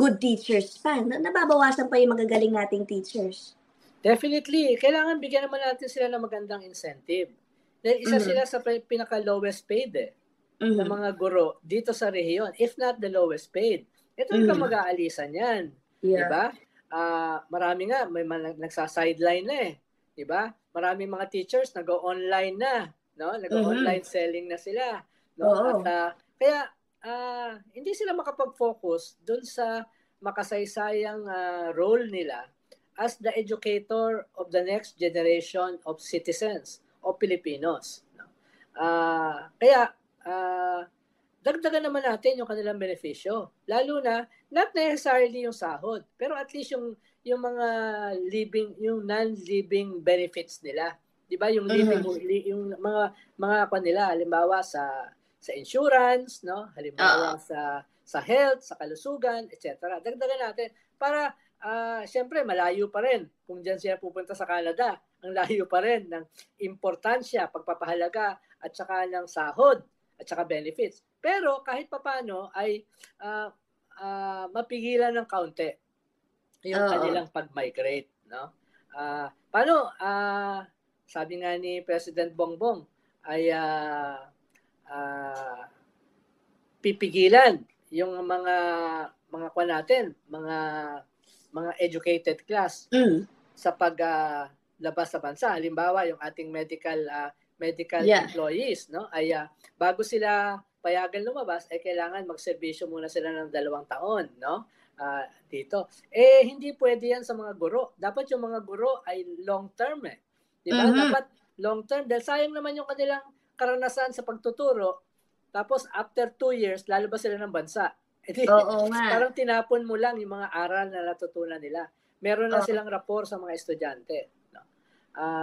good teachers pa. Nababawasan pa yung magagaling nating teachers. Definitely. Kailangan bigyan naman natin sila ng magandang incentive. Dahil isa sila sa pinaka-lowest paid ng mga guro dito sa rehiyon, if not the lowest paid. Ito yung mag-aalisan yan. Yeah. Diba? Marami nga, may nagsa-sideline na Diba? Maraming mga teachers nag-online na. No? Nag-online selling na sila. No? At, kaya, hindi sila makapag-focus dun sa makasaysayang role nila as the educator of the next generation of citizens o Filipinos. No? Kaya, dagdagan naman natin yung kanilang benepisyo. Lalo na, not necessarily yung sahod, pero at least yung mga living, yung non-living benefits nila. 'Di ba? Yung living, yung mga kanila, halimbawa sa insurance, no? Halimbawa sa health, sa kalusugan, etc. Dagdagan natin para siyempre malayo pa rin kung diyan siya pupunta sa Canada. Ang layo pa rin ng importansya, pagpapahalaga at saka ng sahod at saka benefits. Pero kahit papaano ay mapigilan ng kaunti yung kanilang pag-migrate, no? Paano sabi nga ni President Bongbong ay pipigilan yung mga kuwan natin, mga educated class sa paglabas sa bansa. Halimbawa, yung ating medical employees, no? Ay bago sila payagan lumabas, ay kailangan magserbisyo muna sila ng 2 taon, no? Dito. Hindi pwede yan sa mga guro. Dapat yung mga guro ay long term Di ba? Dapat long term dahil sayang naman yung kanilang karanasan sa pagtuturo. Tapos after 2 years, lalabas sila ng bansa. Parang tinapon mo lang yung mga aral na natutunan nila. Meron na silang rapport sa mga estudyante. No?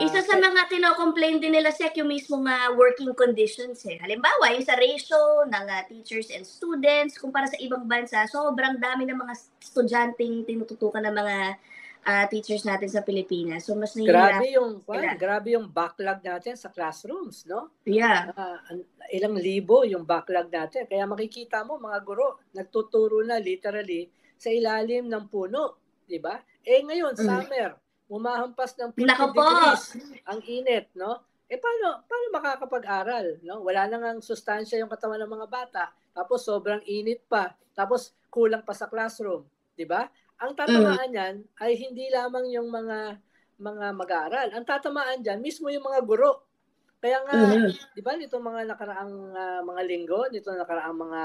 Isa sa mga kino-complain din nila yung mismo working conditions. Halimbawa, yung sa ratio ng teachers and students, kumpara sa ibang bansa, sobrang dami ng mga estudyanteng tinututukan ng mga teachers natin sa Pilipinas. So mas grabe yung backlog natin sa classrooms, no? Yeah. Ilang libo yung backlog natin. Kaya makikita mo mga guro nagtuturo na literally sa ilalim ng puno, 'di ba? Ngayon summer, humahampas ng 50 degrees ang init, no? Paano makakapag-aral, no? Wala nang ang sustansya yung katawan ng mga bata. Tapos sobrang init pa. Tapos kulang pa sa classroom, 'di ba? Ang tatamaan niyan ay hindi lamang yung mga mag-aaral. Ang tatamaan diyan mismo yung mga guro. Kaya nga, 'di ba, nitong mga nakaraang mga linggo, nitong nakaraang mga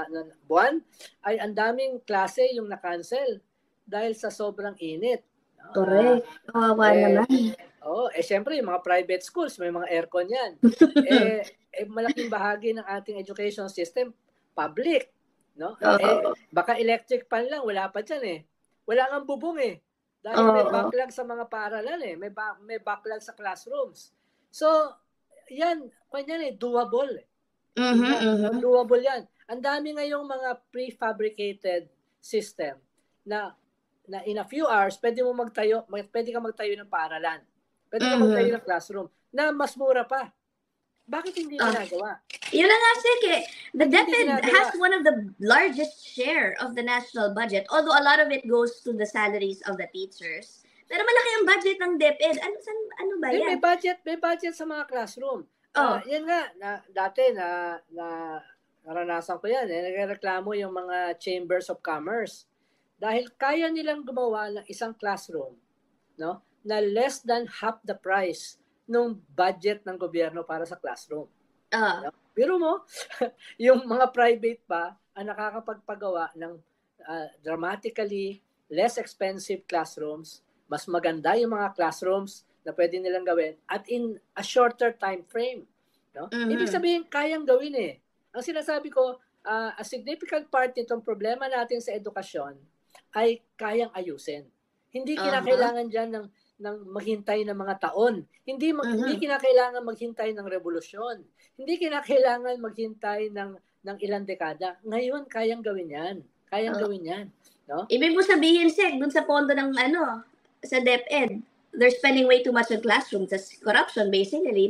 buwan, ay ang daming klase yung na-cancel dahil sa sobrang init. Correct. Naman. Siyempre, yung mga private schools, may mga aircon yan. Malaking bahagi ng ating education system, public. No? Baka electric fan lang, wala pa dyan Wala nga bubong Dahil may backlog sa mga paaralan may backlog sa classrooms. So, yan, doable. Doable yan. Ang dami ngayong mga prefabricated system na in a few hours, pwede ka magtayo ng paaralan. Pwede ka magtayo ng classroom na mas mura pa. Bakit hindi ginagawa? Yun na nga, the DepEd has one of the largest share of the national budget, although a lot of it goes to the salaries of the teachers. Pero malaki ang budget ng DepEd. Ano ba yan? May budget sa mga classroom. Yan nga, dati naranasan ko yan. Nagreklamo yung mga chambers of commerce. Dahil kaya nilang gumawa ng isang classroom, no, na less than half the price nung budget ng gobyerno para sa classroom. No? Pero mo, yung mga private pa ang nakakapagpagawa ng dramatically less expensive classrooms, mas maganda yung mga classrooms na pwede nilang gawin at in a shorter time frame. No? Ibig sabihin, kayang gawin Ang sinasabi ko, a significant part nitong problema natin sa edukasyon ay kayang ayusin. Hindi kinakailangan dyan ng maghintay ng mga taon. Hindi kinakailangan maghintay ng revolusyon. Hindi kinakailangan maghintay ng ilang dekada. Ngayon, kayang gawin yan. Gawin yan. No? Ibig mo sabihin, dun sa pondo ng sa DepEd, they're spending way too much on classrooms. That's corruption, basically.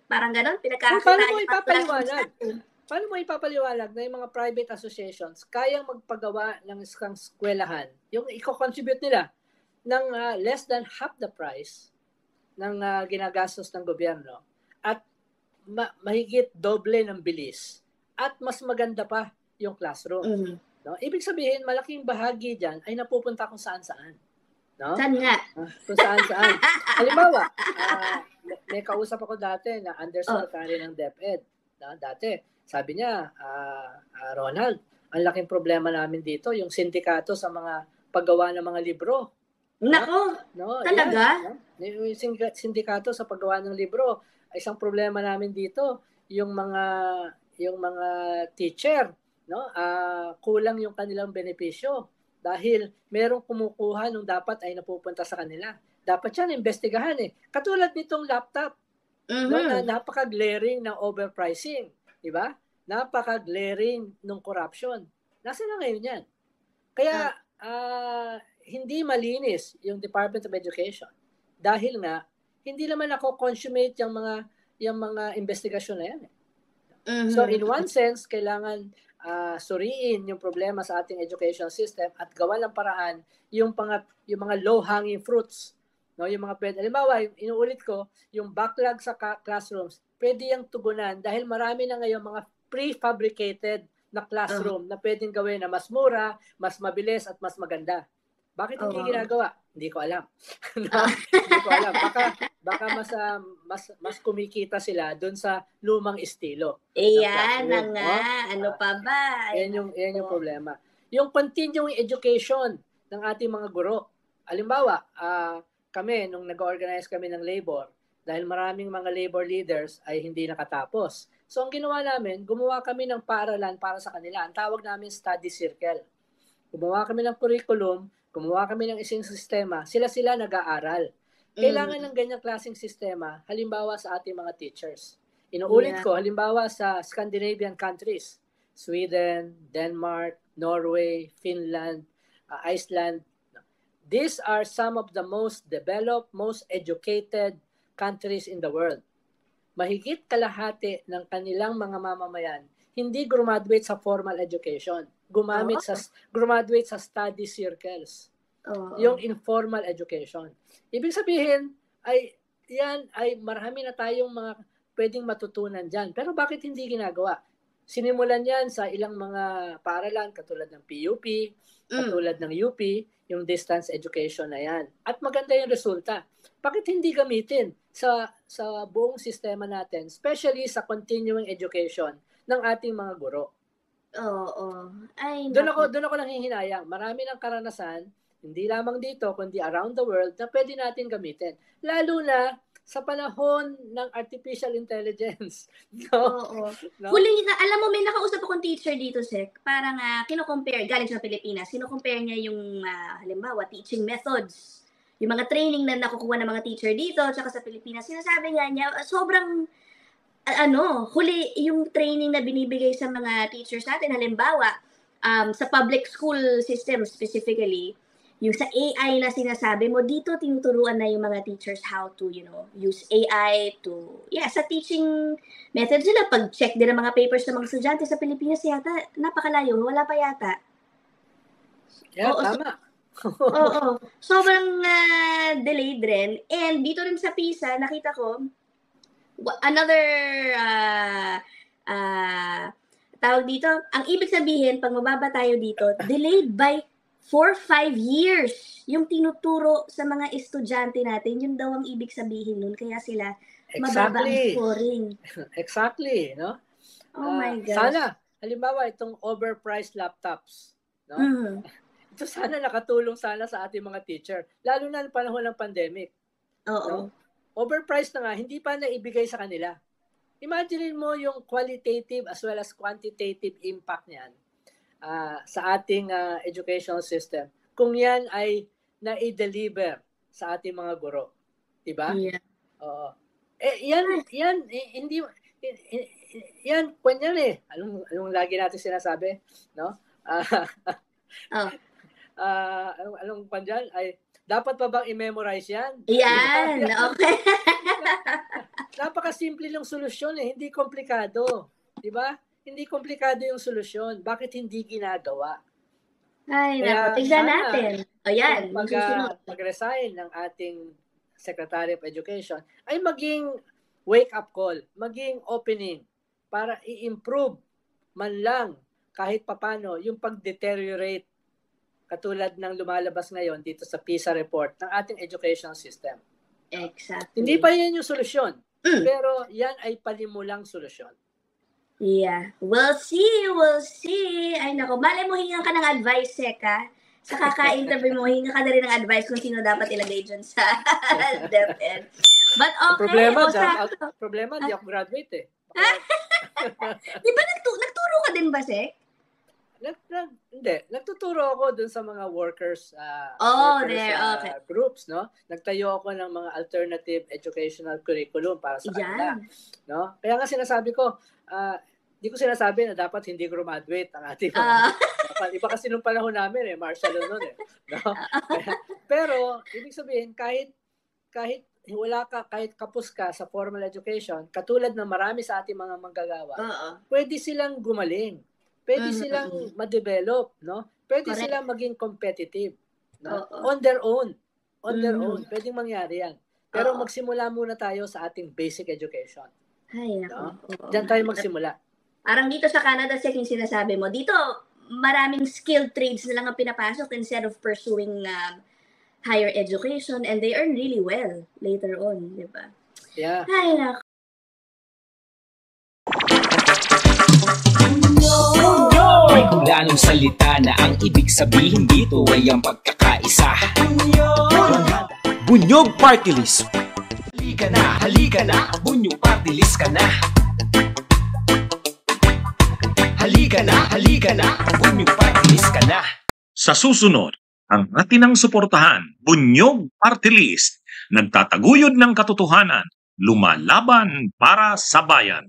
Parang ganon, paano mo ipapaliwanag? paano mo ipapaliwanag na yung mga private associations kayang magpagawa ng isang eskwelahan, yung i-contribute nila ng less than half the price ng ginagastos ng gobyerno at mahigit doble ng bilis at mas maganda pa yung classroom. No? Ibig sabihin, malaking bahagi dyan ay napupunta kung saan-saan. No? Saan nga? Kung saan-saan. Halimbawa, may kausap ako dati na undersecretary ng DepEd. No? Dati, sabi niya, Ronald, ang laking problema namin dito, yung sindikato sa mga paggawa ng mga libro. Nako, no? Talaga? No? Yung sindikato sa paggawa ng libro, isang problema namin dito, yung mga teacher, no? Kulang yung kanilang benepisyo dahil merong kumukuha nung dapat ay napupunta sa kanila. Dapat yan investigahan eh. Katulad nitong laptop, no? Na napaka-glaring ng overpricing, di ba? Napaka-glaring ng corruption. Nasa na ngayon yan? Kaya hindi malinis yung Department of Education dahil nga hindi naman ako consummate yung mga investigasyon na yan. So in one sense, kailangan suriin yung problema sa ating educational system at gawa ng paraan yung mga low-hanging fruits. No, yung mga pwede. Halimbawa, inuulit ko, yung backlog sa classrooms, pwede yung tugunan dahil marami na ngayon mga prefabricated na classroom na pwedeng gawin na mas mura, mas mabilis at mas maganda. Bakit hindi ginagawa? Hindi ko alam. Hindi ko alam. Baka mas kumikita sila doon sa lumang estilo. Yan na nga. Ano pa ba? Yan yung problema. Yung continuing education ng ating mga guro. Halimbawa, kami, nung nag-organize kami ng labor, dahil maraming mga labor leaders ay hindi nakatapos. So, ang ginawa namin, gumawa kami ng paaralan para sa kanila. Ang tawag namin study circle. Gumawa kami ng curriculum, gumawa kami ng isang sistema, sila nag-aaral. Kailangan ng ganyang klaseng sistema, halimbawa sa ating mga teachers. Inuulit ko, halimbawa sa Scandinavian countries, Sweden, Denmark, Norway, Finland, Iceland. These are some of the most developed, most educated countries in the world. Mahigit kalahati ng kanilang mga mamamayan hindi graduate sa formal education. Graduate sa study circles. Yung informal education. Ibig sabihin, yan ay marami na tayong mga pwedeng matutunan dyan. Pero bakit hindi ginagawa? Sinimulan yan sa ilang mga paaralan, katulad ng PUP, katulad ng UP, yung distance education na yan. At maganda yung resulta. Bakit hindi gamitin sa buong sistema natin, especially sa continuing education ng ating mga guro? Doon ako nanghihinayang. Marami ng karanasan, hindi lamang dito, kundi around the world, na pwede natin gamitin. Lalo na sa panahon ng artificial intelligence. No? Huling, alam mo, may nakausap akong teacher dito, Sek. Parang kino-compare, galing sa Pilipinas, kino-compare niya yung, halimbawa, teaching methods. Yung mga training na nakukuha ng mga teacher dito, tsaka sa Pilipinas. Sinasabi nga niya, sobrang, huli yung training na binibigay sa mga teachers natin, halimbawa, sa public school system specifically, yung sa AI na sinasabi mo, dito tinuturuan na yung mga teachers how to, use AI to, sa teaching methods nila. Pag-check din ng mga papers ng mga estudyante sa Pilipinas yata, napakalayo, wala pa yata. Tama. Sobrang delayed rin. And dito rin sa PISA, nakita ko, another, tawag dito, ang ibig sabihin, pag mababa tayo dito, delayed by 4-5 years yung tinuturo sa mga estudyante natin. Yun daw ang ibig sabihin nun. Kaya sila mababa ang scoring. Exactly. No? Oh my gosh. Sana, halimbawa, itong overpriced laptops. No? Ito sana nakatulong sana sa ating mga teacher. Lalo na ng panahon ng pandemic. No? Overpriced na nga, hindi pa naibigay sa kanila. Imagine mo yung qualitative as well as quantitative impact niyan. Sa ating educational system, kung yan ay na-deliver sa ating mga guro, diba? Yeah. Hindi yan kunyan eh. Anong lagi natin sinasabi, no? Anong kunyan ay dapat pa bang i-memorize yan? Yan, okay. Napaka-simple lang solusyon eh, hindi komplikado, diba? hindi komplikado yung solusyon. Bakit hindi ginagawa? Ay, naku, tignan natin. Ayan, pag-resign ng ating Secretary of Education ay maging wake-up call, maging opening para i-improve man lang kahit papano yung pag-deteriorate katulad ng lumalabas ngayon dito sa PISA report ng ating education system. Exactly. Hindi pa yan yung solusyon, pero yan ay palimulang solusyon. Yeah. We'll see. Ay, nako. Malay mo, hingan ka ng advice, Seka. Sa kaka-interview mo, hingan ka na rin ng advice kung sino dapat ilagay dyan sa DepEd. But okay. Problema, di ako graduate eh. Di ba nagturo ka din ba, Sek? Hindi. Nagtuturo ako dun sa mga workers, groups, no? Nagtayo ako ng mga alternative educational curriculum para sa kanila. No? Kaya nga sinasabi ko, di ko sinasabi na dapat hindi graduate ang ating iba kasi nung panahon namin martial law noon no? Pero ibig sabihin kahit wala ka, kahit kapos ka sa formal education, katulad ng marami sa ating mga manggagawa, pwede silang gumaling, pwede silang ma-develop, no? Pwede silang maging competitive, no? On their own, pwedeng mangyari yan. Pero magsimula muna tayo sa ating basic education. Ay, no? Diyan tayo magsimula. Parang dito sa Canada, yung sinasabi mo, dito maraming skilled trades na lang ang pinapasok instead of pursuing higher education, and they earn really well later on, di ba? Yeah. Ay, naku. May kulanong salita na ang ibig sabihin dito ay ang pagkakaisa. Bunyog Party List. Halika na, Bunyog Party List ka na. Halika na, Bunyog Party List ka na. Sa susunod, ang atinang suportahan, Bunyog Party List, nagtataguyod ng katotohanan, lumalaban para sa bayan.